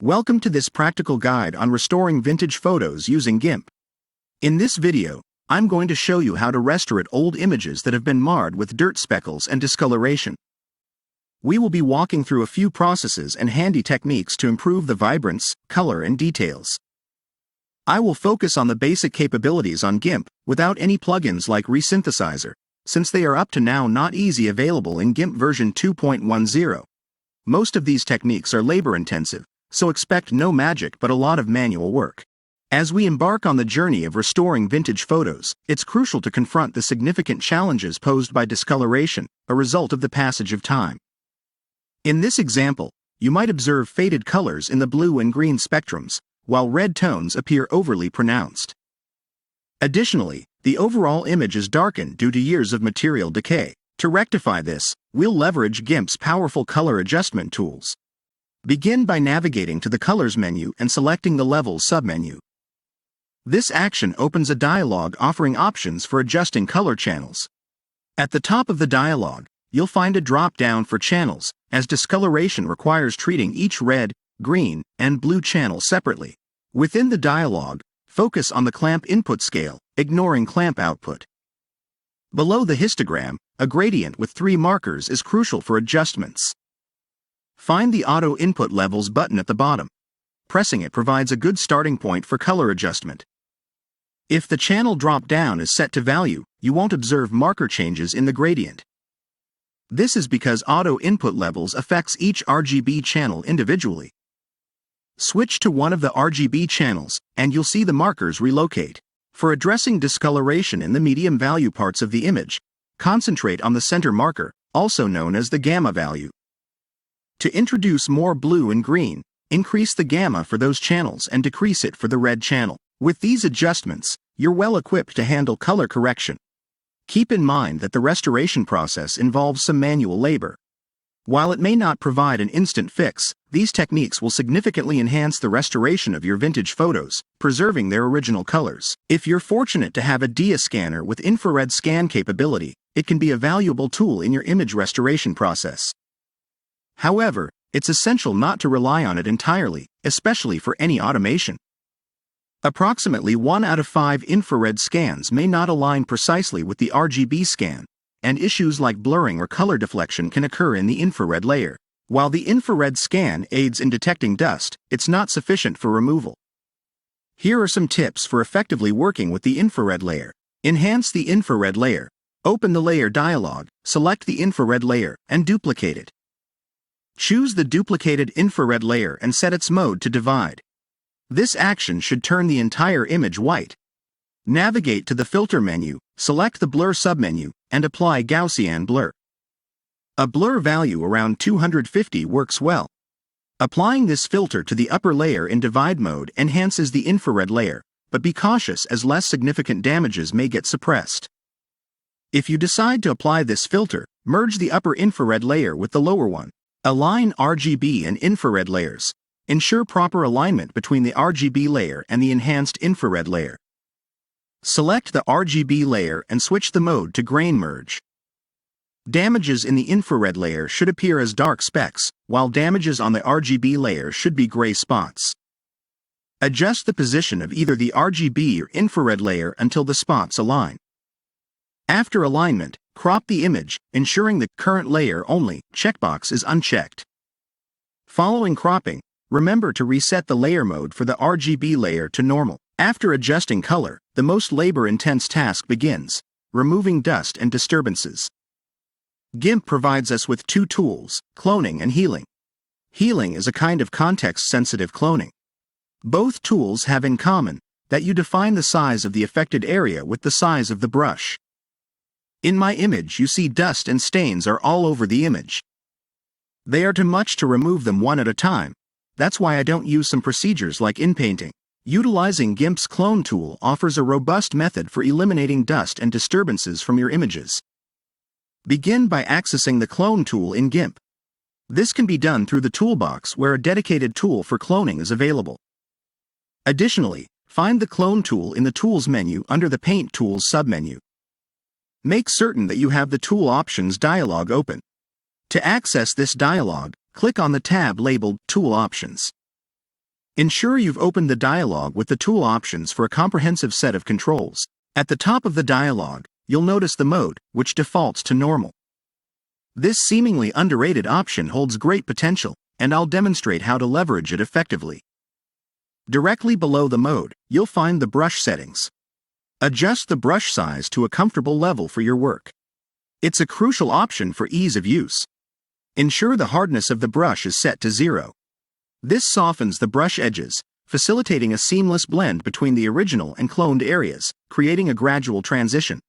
Welcome to this practical guide on restoring vintage photos using GIMP. In this video, I'm going to show you how to restore old images that have been marred with dirt speckles and discoloration. We will be walking through a few processes and handy techniques to improve the vibrance, color, and details. I will focus on the basic capabilities on GIMP without any plugins like Resynthesizer, since they are up to now not easy available in GIMP version 2.10. Most of these techniques are labor-intensive, so expect no magic but a lot of manual work. As we embark on the journey of restoring vintage photos, it's crucial to confront the significant challenges posed by discoloration, a result of the passage of time. In this example, you might observe faded colors in the blue and green spectrums, while red tones appear overly pronounced. Additionally, the overall image is darkened due to years of material decay. To rectify this, we'll leverage GIMP's powerful color adjustment tools. Begin by navigating to the Colors menu and selecting the Levels submenu. This action opens a dialog offering options for adjusting color channels. At the top of the dialog, you'll find a drop-down for channels, as discoloration requires treating each red, green, and blue channel separately. Within the dialog, focus on the clamp input scale, ignoring clamp output. Below the histogram, a gradient with 3 markers is crucial for adjustments. Find the Auto Input Levels button at the bottom. Pressing it provides a good starting point for color adjustment. If the channel drop-down is set to value, you won't observe marker changes in the gradient. This is because Auto Input Levels affects each RGB channel individually. Switch to one of the RGB channels, and you'll see the markers relocate. For addressing discoloration in the medium value parts of the image, concentrate on the center marker, also known as the gamma value. To introduce more blue and green, increase the gamma for those channels and decrease it for the red channel. With these adjustments, you're well equipped to handle color correction. Keep in mind that the restoration process involves some manual labor. While it may not provide an instant fix, these techniques will significantly enhance the restoration of your vintage photos, preserving their original colors. If you're fortunate to have a DIA scanner with infrared scan capability, it can be a valuable tool in your image restoration process. However, it's essential not to rely on it entirely, especially for any automation. Approximately 1 out of 5 infrared scans may not align precisely with the RGB scan, and issues like blurring or color deflection can occur in the infrared layer. While the infrared scan aids in detecting dust, it's not sufficient for removal. Here are some tips for effectively working with the infrared layer. Enhance the infrared layer. Open the Layer dialog, select the infrared layer, and duplicate it. Choose the duplicated infrared layer and set its mode to divide. This action should turn the entire image white. Navigate to the Filter menu, select the Blur submenu, and apply Gaussian blur. A blur value around 250 works well. Applying this filter to the upper layer in divide mode enhances the infrared layer, but be cautious as less significant damages may get suppressed. If you decide to apply this filter, merge the upper infrared layer with the lower one. Align RGB and infrared layers. Ensure proper alignment between the RGB layer and the enhanced infrared layer. Select the RGB layer and switch the mode to grain merge. Damages in the infrared layer should appear as dark specks, while damages on the RGB layer should be gray spots. Adjust the position of either the RGB or infrared layer until the spots align. After alignment, crop the image, ensuring the Current Layer Only checkbox is unchecked. Following cropping, remember to reset the layer mode for the RGB layer to normal. After adjusting color, the most labor-intense task begins: removing dust and disturbances. GIMP provides us with 2 tools, cloning and healing. Healing is a kind of context-sensitive cloning. Both tools have in common that you define the size of the affected area with the size of the brush. In my image, you see dust and stains are all over the image. They are too much to remove them one at a time. That's why I don't use some procedures like inpainting. Utilizing GIMP's clone tool offers a robust method for eliminating dust and disturbances from your images. Begin by accessing the Clone tool in GIMP. This can be done through the toolbox where a dedicated tool for cloning is available. Additionally, find the Clone tool in the Tools menu under the Paint Tools submenu. Make certain that you have the Tool Options dialog open. To access this dialog, click on the tab labeled Tool Options. Ensure you've opened the dialog with the tool options for a comprehensive set of controls. At the top of the dialog, you'll notice the mode, which defaults to normal. This seemingly underrated option holds great potential, and I'll demonstrate how to leverage it effectively. Directly below the mode, you'll find the brush settings. Adjust the brush size to a comfortable level for your work. It's a crucial option for ease of use. Ensure the hardness of the brush is set to 0. This softens the brush edges, facilitating a seamless blend between the original and cloned areas, creating a gradual transition.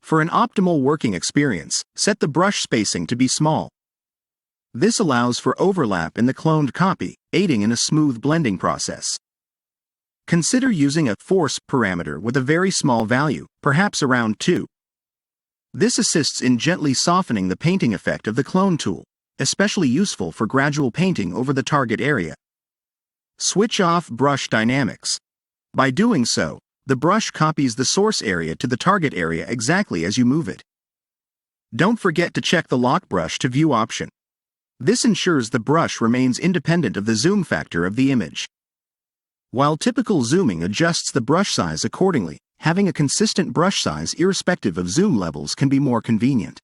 For an optimal working experience, set the brush spacing to be small. This allows for overlap in the cloned copy, aiding in a smooth blending process. Consider using a force parameter with a very small value, perhaps around 2. This assists in gently softening the painting effect of the clone tool, especially useful for gradual painting over the target area. Switch off brush dynamics. By doing so, the brush copies the source area to the target area exactly as you move it. Don't forget to check the lock brush to view option. This ensures the brush remains independent of the zoom factor of the image. While typical zooming adjusts the brush size accordingly, having a consistent brush size irrespective of zoom levels can be more convenient.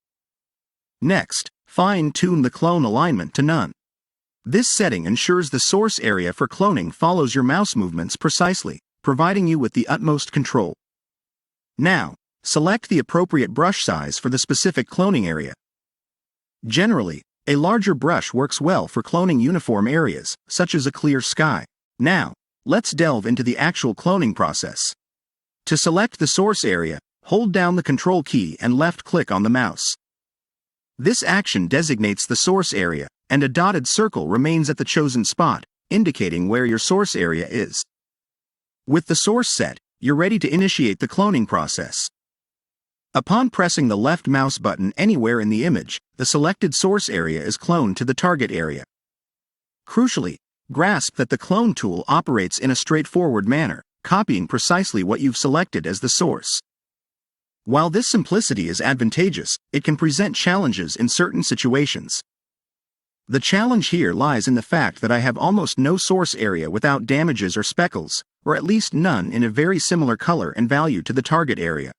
Next, fine-tune the clone alignment to none. This setting ensures the source area for cloning follows your mouse movements precisely, providing you with the utmost control. Now, select the appropriate brush size for the specific cloning area. Generally, a larger brush works well for cloning uniform areas, such as a clear sky. Now, let's delve into the actual cloning process. To select the source area, hold down the Control key and left-click on the mouse. This action designates the source area, and a dotted circle remains at the chosen spot, indicating where your source area is. With the source set, you're ready to initiate the cloning process. Upon pressing the left mouse button anywhere in the image, the selected source area is cloned to the target area. Crucially, grasp that the clone tool operates in a straightforward manner, copying precisely what you've selected as the source. While this simplicity is advantageous, it can present challenges in certain situations. The challenge here lies in the fact that I have almost no source area without damages or speckles, or at least none in a very similar color and value to the target area.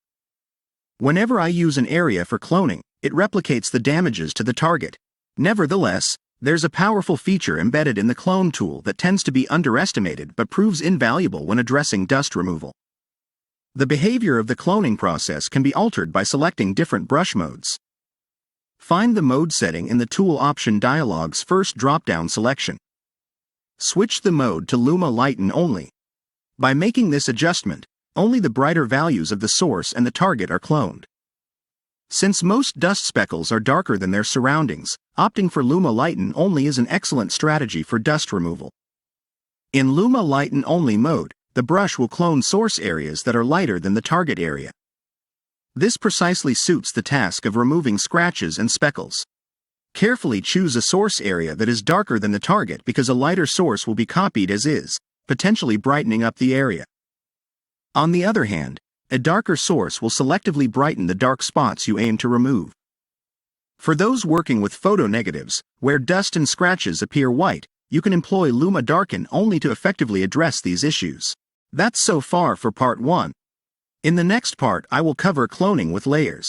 Whenever I use an area for cloning, it replicates the damages to the target. Nevertheless, there's a powerful feature embedded in the clone tool that tends to be underestimated but proves invaluable when addressing dust removal. The behavior of the cloning process can be altered by selecting different brush modes. Find the mode setting in the Tool Option dialog's first drop-down selection. Switch the mode to Luma Lighten Only. By making this adjustment, only the brighter values of the source and the target are cloned. Since most dust speckles are darker than their surroundings, opting for Luma Lighten Only is an excellent strategy for dust removal. In Luma Lighten Only mode, the brush will clone source areas that are lighter than the target area. This precisely suits the task of removing scratches and speckles. Carefully choose a source area that is darker than the target because a lighter source will be copied as is, potentially brightening up the area. On the other hand, a darker source will selectively brighten the dark spots you aim to remove. For those working with photo negatives, where dust and scratches appear white, you can employ Luma Darken Only to effectively address these issues. That's so far for part 1. In the next part I will cover cloning with layers.